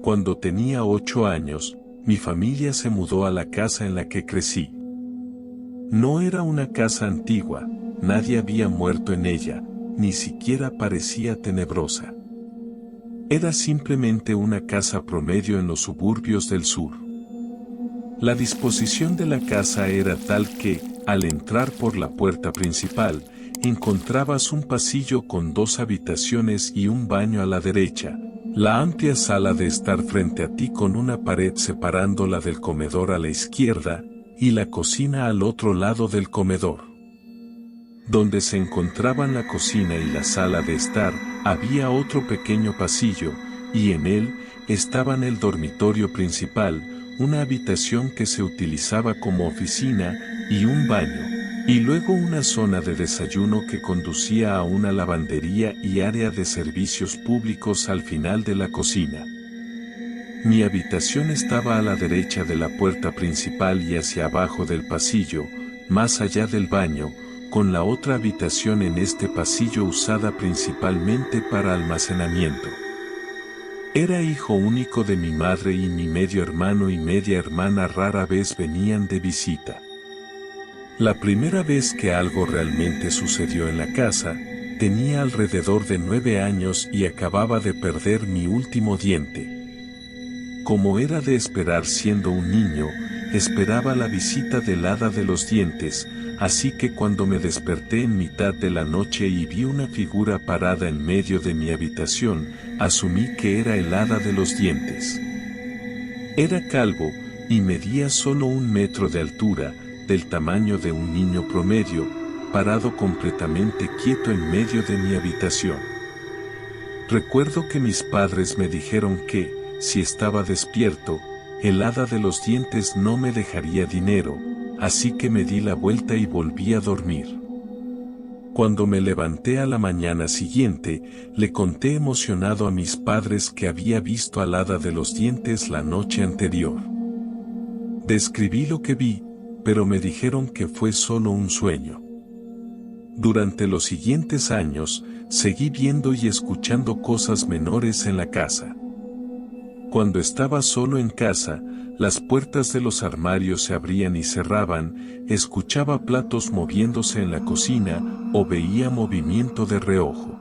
Cuando tenía 8 años, mi familia se mudó a la casa en la que crecí. No era una casa antigua, nadie había muerto en ella, ni siquiera parecía tenebrosa. Era simplemente una casa promedio en los suburbios del sur. La disposición de la casa era tal que, al entrar por la puerta principal, encontrabas un pasillo con 2 habitaciones y un baño a la derecha, la amplia sala de estar frente a ti con una pared separándola del comedor a la izquierda, y la cocina al otro lado del comedor. Donde se encontraban la cocina y la sala de estar, había otro pequeño pasillo, y en él estaban el dormitorio principal, una habitación que se utilizaba como oficina, y un baño, y luego una zona de desayuno que conducía a una lavandería y área de servicios públicos al final de la cocina. Mi habitación estaba a la derecha de la puerta principal y hacia abajo del pasillo, más allá del baño, con la otra habitación en este pasillo usada principalmente para almacenamiento. Era hijo único de mi madre y mi medio hermano y media hermana rara vez venían de visita. La primera vez que algo realmente sucedió en la casa, tenía alrededor de 9 años y acababa de perder mi último diente. Como era de esperar siendo un niño, esperaba la visita del hada de los dientes, así que cuando me desperté en mitad de la noche y vi una figura parada en medio de mi habitación, asumí que era el hada de los dientes. Era calvo, y medía solo 1 metro de altura, del tamaño de un niño promedio, parado completamente quieto en medio de mi habitación. Recuerdo que mis padres me dijeron que, si estaba despierto, el hada de los dientes no me dejaría dinero, así que me di la vuelta y volví a dormir. Cuando me levanté a la mañana siguiente, le conté emocionado a mis padres que había visto al hada de los dientes la noche anterior. Describí lo que vi, pero me dijeron que fue solo un sueño. Durante los siguientes años, seguí viendo y escuchando cosas menores en la casa. Cuando estaba solo en casa, las puertas de los armarios se abrían y cerraban, escuchaba platos moviéndose en la cocina, o veía movimiento de reojo.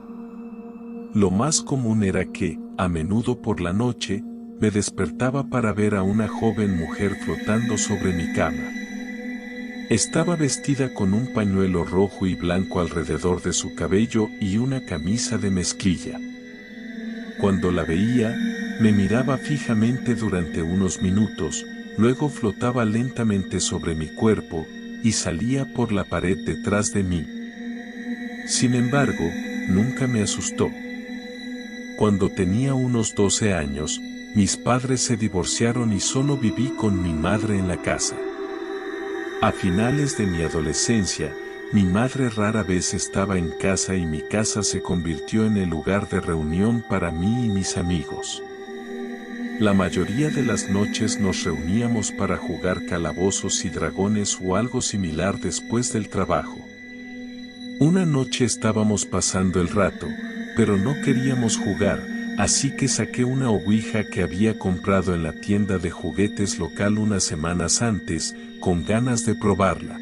Lo más común era que, a menudo por la noche, me despertaba para ver a una joven mujer flotando sobre mi cama. Estaba vestida con un pañuelo rojo y blanco alrededor de su cabello y una camisa de mezclilla. Cuando la veía, me miraba fijamente durante unos minutos, luego flotaba lentamente sobre mi cuerpo, y salía por la pared detrás de mí. Sin embargo, nunca me asustó. Cuando tenía unos 12 años, mis padres se divorciaron y solo viví con mi madre en la casa. A finales de mi adolescencia, mi madre rara vez estaba en casa y mi casa se convirtió en el lugar de reunión para mí y mis amigos. La mayoría de las noches nos reuníamos para jugar calabozos y dragones o algo similar después del trabajo. Una noche estábamos pasando el rato, pero no queríamos jugar, así que saqué una ouija que había comprado en la tienda de juguetes local unas semanas antes, con ganas de probarla.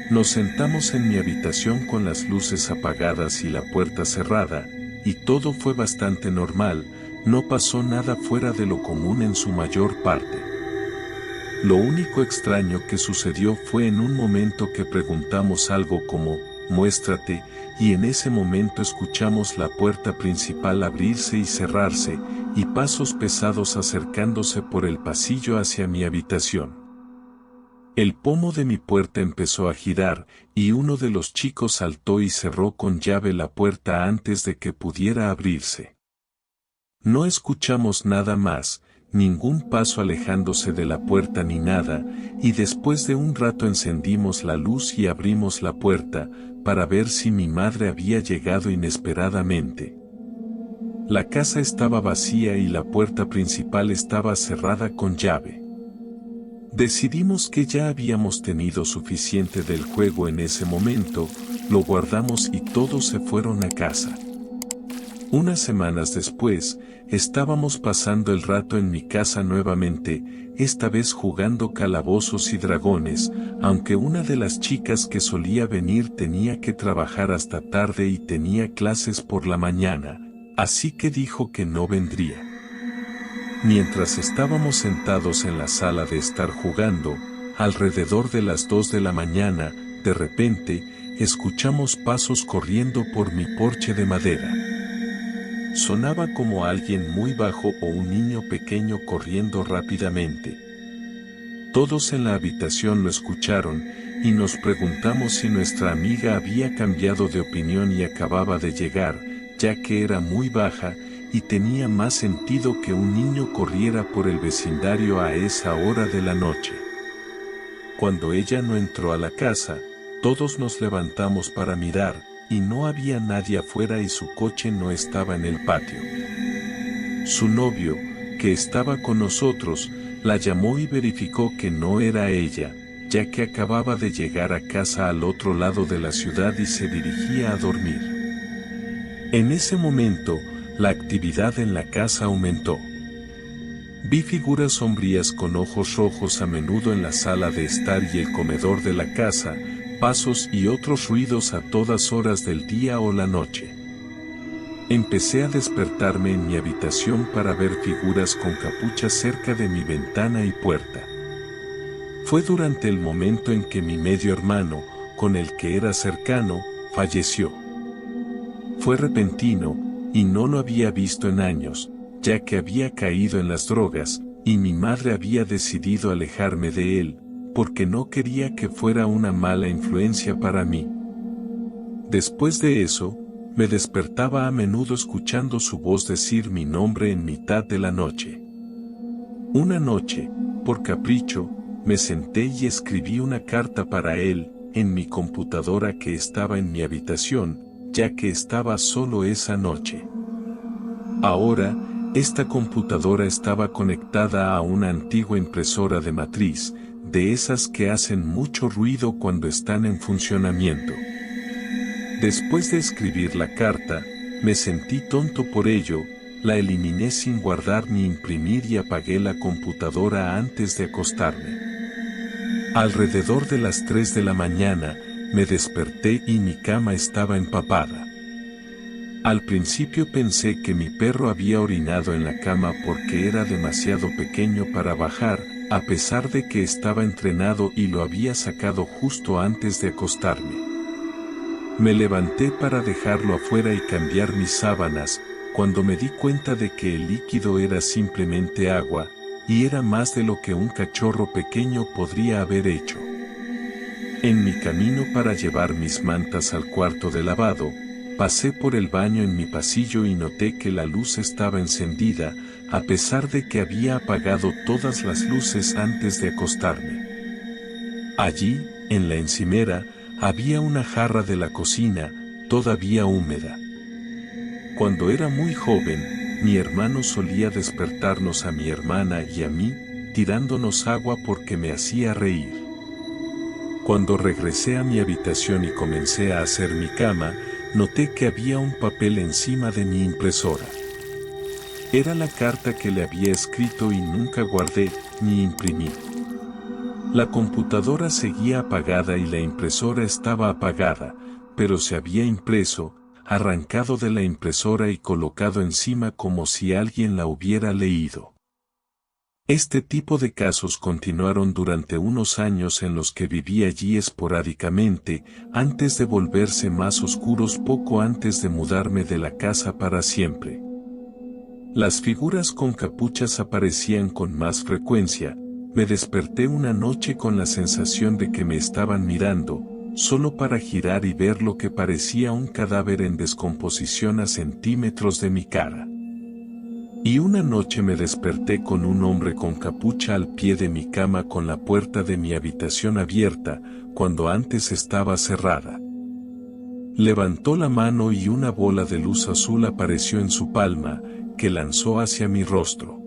Nos sentamos en mi habitación con las luces apagadas y la puerta cerrada, y todo fue bastante normal, no pasó nada fuera de lo común en su mayor parte. Lo único extraño que sucedió fue en un momento que preguntamos algo como, muéstrate, y en ese momento escuchamos la puerta principal abrirse y cerrarse, y pasos pesados acercándose por el pasillo hacia mi habitación. El pomo de mi puerta empezó a girar, y uno de los chicos saltó y cerró con llave la puerta antes de que pudiera abrirse. No escuchamos nada más, ningún paso alejándose de la puerta ni nada, y después de un rato encendimos la luz y abrimos la puerta, para ver si mi madre había llegado inesperadamente. La casa estaba vacía y la puerta principal estaba cerrada con llave. Decidimos que ya habíamos tenido suficiente del juego en ese momento, lo guardamos y todos se fueron a casa. Unas semanas después, estábamos pasando el rato en mi casa nuevamente, esta vez jugando calabozos y dragones, aunque una de las chicas que solía venir tenía que trabajar hasta tarde y tenía clases por la mañana, así que dijo que no vendría. Mientras estábamos sentados en la sala de estar jugando, alrededor de las 2 de la mañana, de repente, escuchamos pasos corriendo por mi porche de madera. Sonaba como alguien muy bajo o un niño pequeño corriendo rápidamente. Todos en la habitación lo escucharon, y nos preguntamos si nuestra amiga había cambiado de opinión y acababa de llegar, ya que era muy baja, y tenía más sentido que un niño corriera por el vecindario a esa hora de la noche. Cuando ella no entró a la casa, todos nos levantamos para mirar, y no había nadie afuera y su coche no estaba en el patio. Su novio, que estaba con nosotros, la llamó y verificó que no era ella, ya que acababa de llegar a casa al otro lado de la ciudad y se dirigía a dormir. En ese momento, la actividad en la casa aumentó. Vi figuras sombrías con ojos rojos a menudo en la sala de estar y el comedor de la casa, pasos y otros ruidos a todas horas del día o la noche. Empecé a despertarme en mi habitación para ver figuras con capuchas cerca de mi ventana y puerta. Fue durante el momento en que mi medio hermano, con el que era cercano, falleció. Fue repentino, y no lo había visto en años, ya que había caído en las drogas, y mi madre había decidido alejarme de él, porque no quería que fuera una mala influencia para mí. Después de eso, me despertaba a menudo escuchando su voz decir mi nombre en mitad de la noche. Una noche, por capricho, me senté y escribí una carta para él, en mi computadora que estaba en mi habitación, ya que estaba solo esa noche. Ahora, esta computadora estaba conectada a una antigua impresora de matriz, de esas que hacen mucho ruido cuando están en funcionamiento. Después de escribir la carta, me sentí tonto por ello, la eliminé sin guardar ni imprimir y apagué la computadora antes de acostarme. Alrededor de las 3 de la mañana, me desperté y mi cama estaba empapada. Al principio pensé que mi perro había orinado en la cama porque era demasiado pequeño para bajar, a pesar de que estaba entrenado y lo había sacado justo antes de acostarme. Me levanté para dejarlo afuera y cambiar mis sábanas, cuando me di cuenta de que el líquido era simplemente agua, y era más de lo que un cachorro pequeño podría haber hecho. En mi camino para llevar mis mantas al cuarto de lavado, pasé por el baño en mi pasillo y noté que la luz estaba encendida, a pesar de que había apagado todas las luces antes de acostarme. Allí, en la encimera, había una jarra de la cocina, todavía húmeda. Cuando era muy joven, mi hermano solía despertarnos a mi hermana y a mí, tirándonos agua porque me hacía reír. Cuando regresé a mi habitación y comencé a hacer mi cama, noté que había un papel encima de mi impresora. Era la carta que le había escrito y nunca guardé, ni imprimí. La computadora seguía apagada y la impresora estaba apagada, pero se había impreso, arrancado de la impresora y colocado encima como si alguien la hubiera leído. Este tipo de casos continuaron durante unos años en los que viví allí esporádicamente, antes de volverse más oscuros poco antes de mudarme de la casa para siempre. Las figuras con capuchas aparecían con más frecuencia. Me desperté una noche con la sensación de que me estaban mirando, solo para girar y ver lo que parecía un cadáver en descomposición a centímetros de mi cara. Y una noche me desperté con un hombre con capucha al pie de mi cama con la puerta de mi habitación abierta, cuando antes estaba cerrada. Levantó la mano y una bola de luz azul apareció en su palma, que lanzó hacia mi rostro.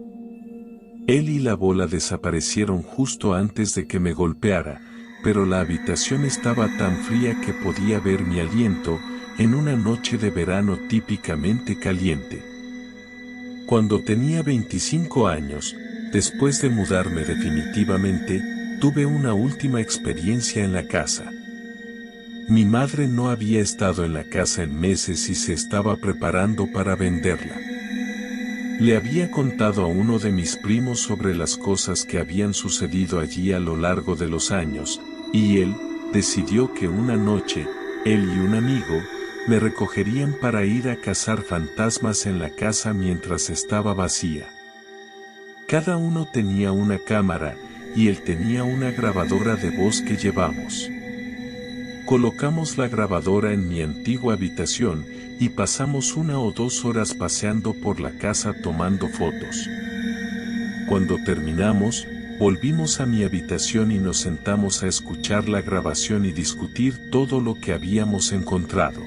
Él y la bola desaparecieron justo antes de que me golpeara, pero la habitación estaba tan fría que podía ver mi aliento, en una noche de verano típicamente caliente. Cuando tenía 25 años, después de mudarme definitivamente, tuve una última experiencia en la casa. Mi madre no había estado en la casa en meses y se estaba preparando para venderla. Le había contado a uno de mis primos sobre las cosas que habían sucedido allí a lo largo de los años, y él decidió que una noche, él y un amigo, me recogerían para ir a cazar fantasmas en la casa mientras estaba vacía. Cada uno tenía una cámara, y él tenía una grabadora de voz que llevamos. Colocamos la grabadora en mi antigua habitación, y pasamos 1 o 2 horas paseando por la casa tomando fotos. Cuando terminamos, volvimos a mi habitación y nos sentamos a escuchar la grabación y discutir todo lo que habíamos encontrado.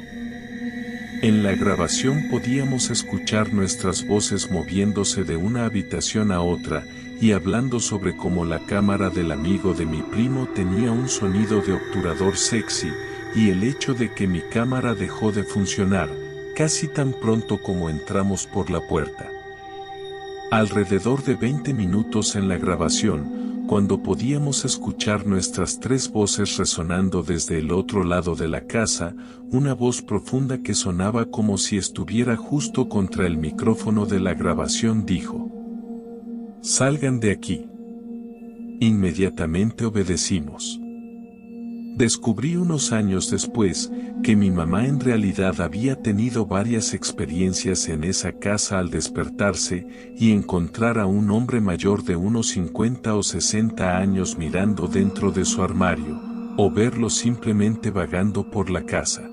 En la grabación podíamos escuchar nuestras voces moviéndose de una habitación a otra, y hablando sobre cómo la cámara del amigo de mi primo tenía un sonido de obturador sexy, y el hecho de que mi cámara dejó de funcionar, casi tan pronto como entramos por la puerta. Alrededor de 20 minutos en la grabación, cuando podíamos escuchar nuestras 3 voces resonando desde el otro lado de la casa, una voz profunda que sonaba como si estuviera justo contra el micrófono de la grabación dijo: «Salgan de aquí». Inmediatamente obedecimos. Descubrí unos años después que mi mamá en realidad había tenido varias experiencias en esa casa al despertarse y encontrar a un hombre mayor de unos 50 o 60 años mirando dentro de su armario, o verlo simplemente vagando por la casa.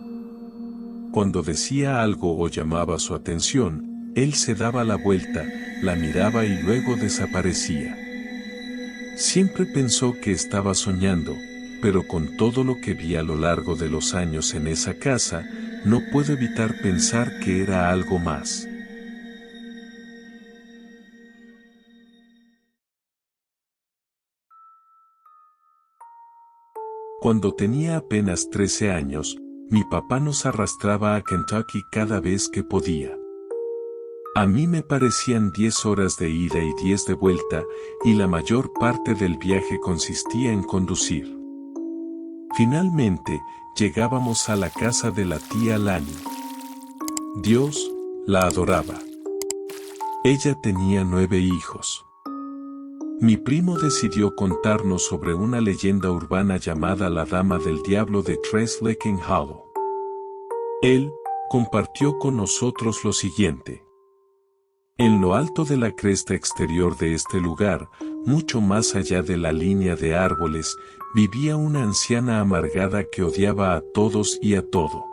Cuando decía algo o llamaba su atención, él se daba la vuelta, la miraba y luego desaparecía. Siempre pensó que estaba soñando, pero con todo lo que vi a lo largo de los años en esa casa, no puedo evitar pensar que era algo más. Cuando tenía apenas 13 años, mi papá nos arrastraba a Kentucky cada vez que podía. A mí me parecían 10 horas de ida y 10 de vuelta, y la mayor parte del viaje consistía en conducir. Finalmente, llegábamos a la casa de la tía Lani. Dios la adoraba. Ella tenía 9 hijos. Mi primo decidió contarnos sobre una leyenda urbana llamada la Dama del Diablo de Tres Lecken Hollow. Él compartió con nosotros lo siguiente. En lo alto de la cresta exterior de este lugar, mucho más allá de la línea de árboles, vivía una anciana amargada que odiaba a todos y a todo.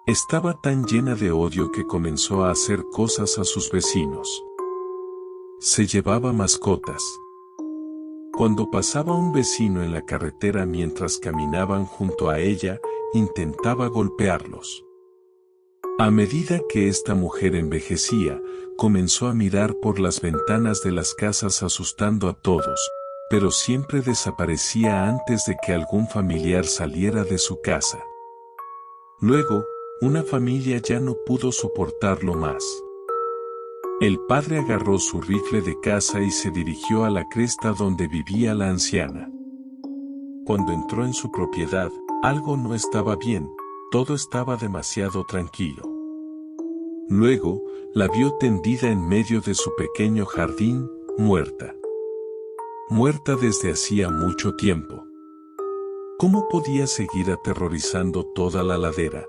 Estaba tan llena de odio que comenzó a hacer cosas a sus vecinos. Se llevaba mascotas. Cuando pasaba un vecino en la carretera mientras caminaban junto a ella, intentaba golpearlos. A medida que esta mujer envejecía, comenzó a mirar por las ventanas de las casas asustando a todos, pero siempre desaparecía antes de que algún familiar saliera de su casa. Luego, una familia ya no pudo soportarlo más. El padre agarró su rifle de caza y se dirigió a la cresta donde vivía la anciana. Cuando entró en su propiedad, algo no estaba bien, todo estaba demasiado tranquilo. Luego, la vio tendida en medio de su pequeño jardín, muerta. Muerta desde hacía mucho tiempo. ¿Cómo podía seguir aterrorizando toda la ladera?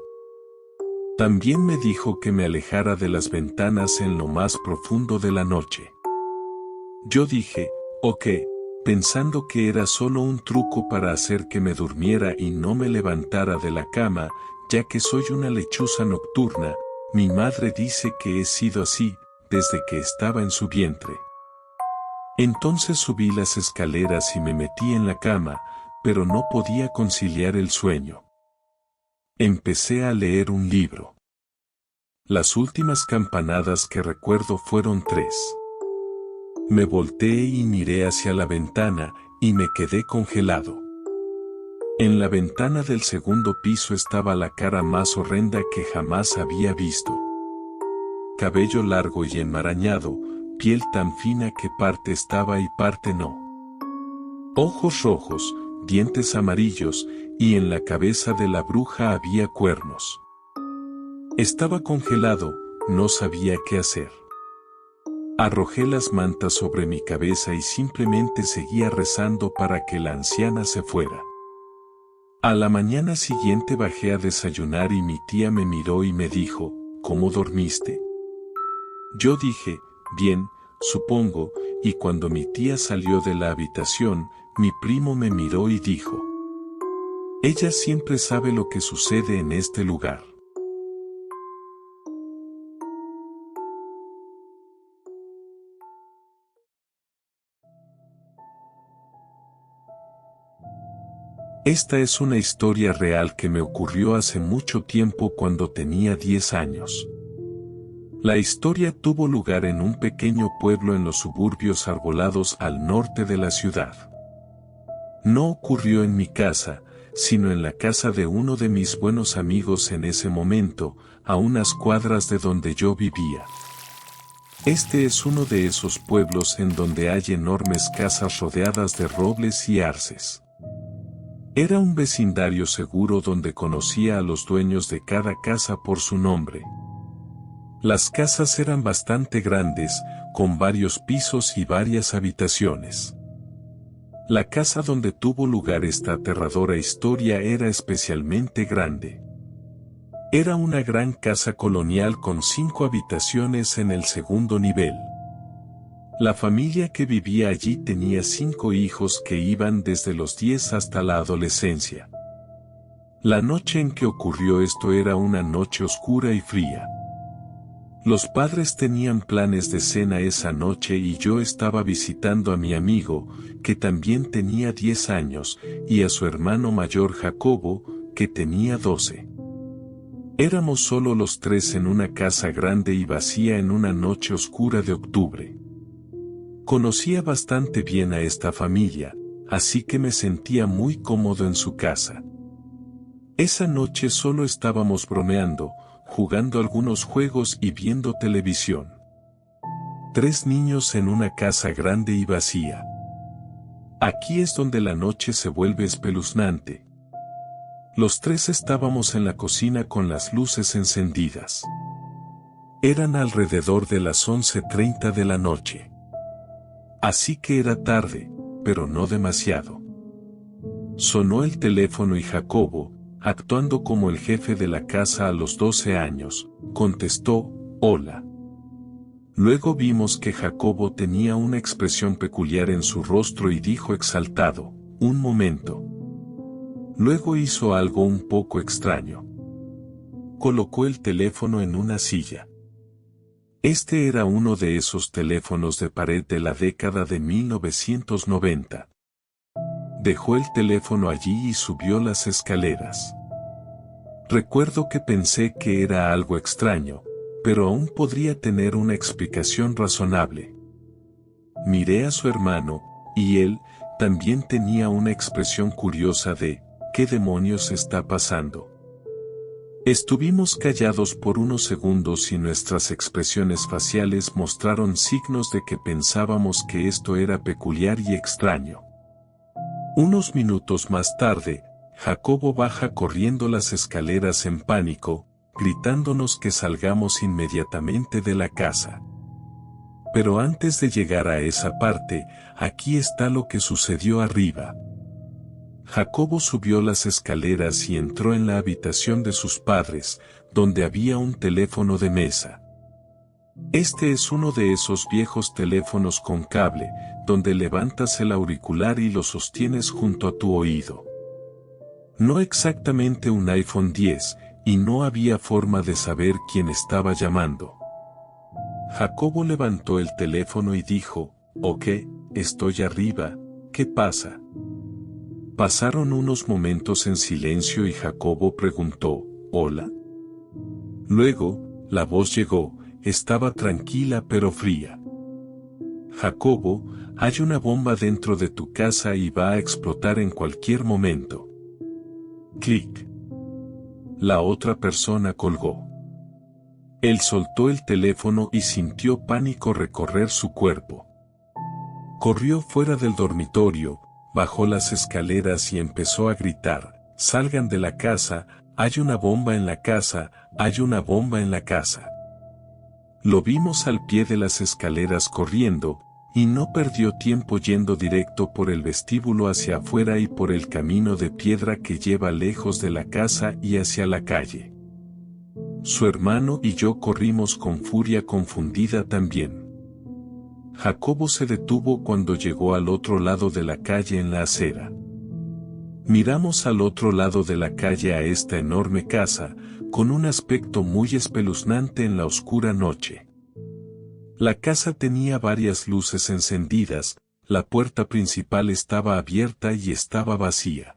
También me dijo que me alejara de las ventanas en lo más profundo de la noche. Yo dije, ok, pensando que era solo un truco para hacer que me durmiera y no me levantara de la cama, ya que soy una lechuza nocturna. Mi madre dice que he sido así, desde que estaba en su vientre. Entonces subí las escaleras y me metí en la cama, pero no podía conciliar el sueño. Empecé a leer un libro. Las últimas campanadas que recuerdo fueron 3. Me volteé y miré hacia la ventana, y me quedé congelado. En la ventana del segundo piso estaba la cara más horrenda que jamás había visto. Cabello largo y enmarañado, piel tan fina que parte estaba y parte no. Ojos rojos, dientes amarillos, y en la cabeza de la bruja había cuernos. Estaba congelado, no sabía qué hacer. Arrojé las mantas sobre mi cabeza y simplemente seguía rezando para que la anciana se fuera. A la mañana siguiente bajé a desayunar y mi tía me miró y me dijo, ¿cómo dormiste? Yo dije, bien, supongo, y cuando mi tía salió de la habitación, mi primo me miró y dijo, ella siempre sabe lo que sucede en este lugar. Esta es una historia real que me ocurrió hace mucho tiempo cuando tenía 10 años. La historia tuvo lugar en un pequeño pueblo en los suburbios arbolados al norte de la ciudad. No ocurrió en mi casa, sino en la casa de uno de mis buenos amigos en ese momento, a unas cuadras de donde yo vivía. Este es uno de esos pueblos en donde hay enormes casas rodeadas de robles y arces. Era un vecindario seguro donde conocía a los dueños de cada casa por su nombre. Las casas eran bastante grandes, con varios pisos y varias habitaciones. La casa donde tuvo lugar esta aterradora historia era especialmente grande. Era una gran casa colonial con 5 habitaciones en el segundo nivel. La familia que vivía allí tenía 5 hijos que iban desde los 10 hasta la adolescencia. La noche en que ocurrió esto era una noche oscura y fría. Los padres tenían planes de cena esa noche y yo estaba visitando a mi amigo, que también tenía 10 años, y a su hermano mayor Jacobo, que tenía 12. Éramos solo los 3 en una casa grande y vacía en una noche oscura de octubre. Conocía bastante bien a esta familia, así que me sentía muy cómodo en su casa. Esa noche solo estábamos bromeando, jugando algunos juegos y viendo televisión. 3 niños en una casa grande y vacía. Aquí es donde la noche se vuelve espeluznante. Los 3 estábamos en la cocina con las luces encendidas. Eran alrededor de las 11:30 de la noche. Así que era tarde, pero no demasiado. Sonó el teléfono y Jacobo, actuando como el jefe de la casa a los 12 años, contestó, hola. Luego vimos que Jacobo tenía una expresión peculiar en su rostro y dijo exaltado, un momento. Luego hizo algo un poco extraño. Colocó el teléfono en una silla. Este era uno de esos teléfonos de pared de la década de 1990. Dejó el teléfono allí y subió las escaleras. Recuerdo que pensé que era algo extraño, pero aún podría tener una explicación razonable. Miré a su hermano, y él también tenía una expresión curiosa de, ¿qué demonios está pasando? Estuvimos callados por unos segundos y nuestras expresiones faciales mostraron signos de que pensábamos que esto era peculiar y extraño. Unos minutos más tarde, Jacobo baja corriendo las escaleras en pánico, gritándonos que salgamos inmediatamente de la casa. Pero antes de llegar a esa parte, aquí está lo que sucedió arriba. Jacobo subió las escaleras y entró en la habitación de sus padres, donde había un teléfono de mesa. Este es uno de esos viejos teléfonos con cable, donde levantas el auricular y lo sostienes junto a tu oído. No exactamente un iPhone 10, y no había forma de saber quién estaba llamando. Jacobo levantó el teléfono y dijo, «Ok, estoy arriba, ¿qué pasa?» Pasaron unos momentos en silencio y Jacobo preguntó, «¿Hola?» Luego, la voz llegó, estaba tranquila pero fría. «Jacobo, hay una bomba dentro de tu casa y va a explotar en cualquier momento. Clic. La otra persona colgó. Él soltó el teléfono y sintió pánico recorrer su cuerpo. Corrió fuera del dormitorio, bajó las escaleras y empezó a gritar: «Salgan de la casa, hay una bomba en la casa, hay una bomba en la casa». Lo vimos al pie de las escaleras corriendo, y no perdió tiempo yendo directo por el vestíbulo hacia afuera y por el camino de piedra que lleva lejos de la casa y hacia la calle. Su hermano y yo corrimos con furia confundida también. Jacobo se detuvo cuando llegó al otro lado de la calle en la acera. Miramos al otro lado de la calle a esta enorme casa, con un aspecto muy espeluznante en la oscura noche. La casa tenía varias luces encendidas, la puerta principal estaba abierta y estaba vacía.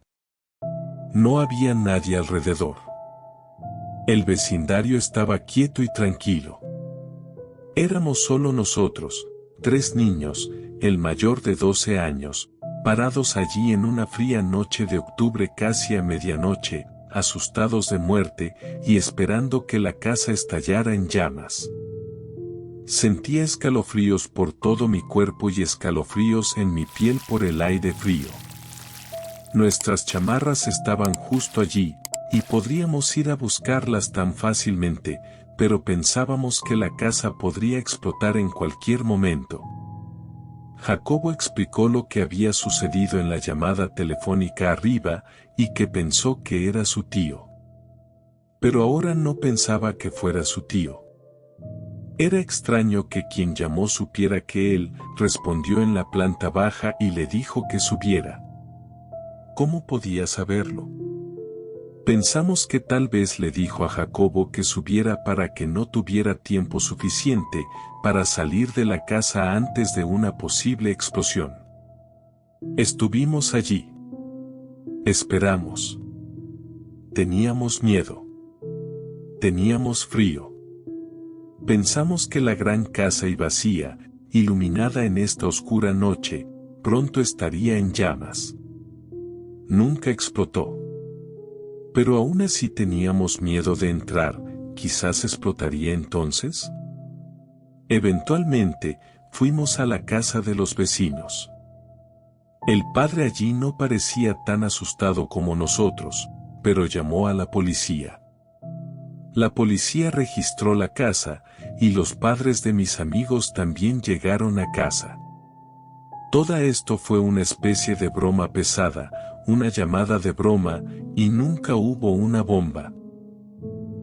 No había nadie alrededor. El vecindario estaba quieto y tranquilo. Éramos solo nosotros, 3 niños, el mayor de 12 años, parados allí en una fría noche de octubre casi a medianoche, asustados de muerte y esperando que la casa estallara en llamas. Sentía escalofríos por todo mi cuerpo y escalofríos en mi piel por el aire frío. Nuestras chamarras estaban justo allí, y podríamos ir a buscarlas tan fácilmente, pero pensábamos que la casa podría explotar en cualquier momento. Jacobo explicó lo que había sucedido en la llamada telefónica arriba, y que pensó que era su tío. Pero ahora no pensaba que fuera su tío. Era extraño que quien llamó supiera que él respondió en la planta baja y le dijo que subiera. ¿Cómo podía saberlo? Pensamos que tal vez le dijo a Jacobo que subiera para que no tuviera tiempo suficiente para salir de la casa antes de una posible explosión. Estuvimos allí. Esperamos. Teníamos miedo. Teníamos frío. Pensamos que la gran casa y vacía, iluminada en esta oscura noche, pronto estaría en llamas. Nunca explotó. Pero aún así teníamos miedo de entrar, ¿quizás explotaría entonces? Eventualmente, fuimos a la casa de los vecinos. El padre allí no parecía tan asustado como nosotros, pero llamó a la policía. La policía registró la casa, y los padres de mis amigos también llegaron a casa. Todo esto fue una especie de broma pesada, una llamada de broma, y nunca hubo una bomba.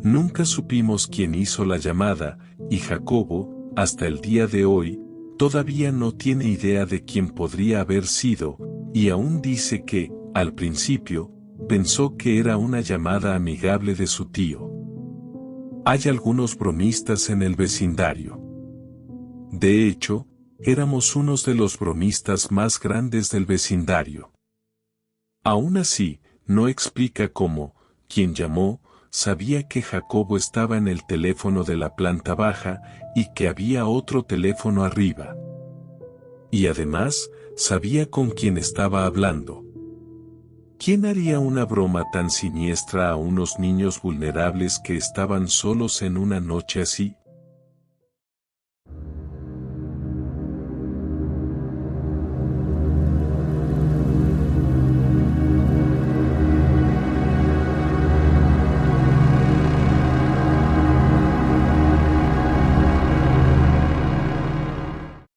Nunca supimos quién hizo la llamada, y Jacobo, hasta el día de hoy, todavía no tiene idea de quién podría haber sido, y aún dice que, al principio, pensó que era una llamada amigable de su tío. Hay algunos bromistas en el vecindario. De hecho, éramos unos de los bromistas más grandes del vecindario. Aún así, no explica cómo, quien llamó, sabía que Jacobo estaba en el teléfono de la planta baja y que había otro teléfono arriba. Y además, sabía con quién estaba hablando. ¿Quién haría una broma tan siniestra a unos niños vulnerables que estaban solos en una noche así?